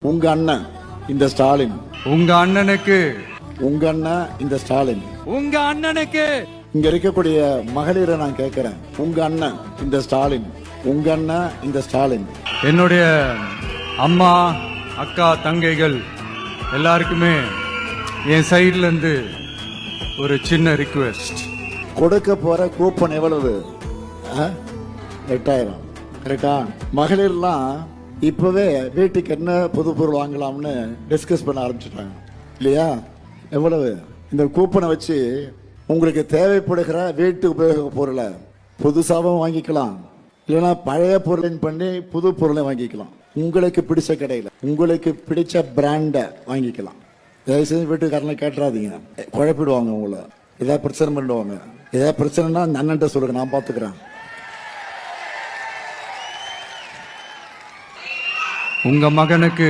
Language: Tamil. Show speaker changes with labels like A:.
A: உங்க அண்ணன் இந்த ஸ்டாலின்,
B: உங்க அண்ணனுக்கு,
A: உங்க அண்ணன் இந்த ஸ்டாலின்,
B: உங்க அண்ணனுக்கு,
A: இங்க இருக்கக்கூடிய மகளிரை நான் கேட்கிறேன். உங்க அண்ணன் இந்த ஸ்டாலின், உங்க அண்ணன் இந்த ஸ்டாலின்.
B: என்னுடைய அம்மா, அக்கா, தங்கைகள் எல்லாருக்குமே என் சைட்ல இருந்து ஒரு சின்ன ரிக்வெஸ்ட்.
A: கொடுக்க போற கூப்பன் எவ்வளவு? 8000. கரெக்டா? மகளிர்லாம் இப்பவே வீட்டுக்கு என்ன புது பொருள் வாங்கலாம்னு டிஸ்கஸ் பண்ண ஆரம்பிச்சுட்டாங்க இல்லையா? எவ்வளவு? இந்த கூப்பனை வச்சு உங்களுக்கு தேவைப்படுகிற வீட்டு உபயோக பொருளை புதுசாகவும் வாங்கிக்கலாம், இல்லைன்னா பழைய பொருளையும் பண்ணி புது பொருளை வாங்கிக்கலாம். உங்களுக்கு பிடிச்ச கடையில் உங்களுக்கு பிடிச்ச பிராண்டை வாங்கிக்கலாம். தயவுசெய்து வீட்டுக்காரனை கேட்டுறாதீங்க, குழப்பிடுவாங்க உங்களை. ஏதாவது பிரச்சனை பண்ணுவாங்க. ஏதாவது பிரச்சனைனா அந்த அண்ணன்ட்ட சொல்லுங்க, நான் பார்த்துக்கிறேன்.
B: உங்க மகனுக்கு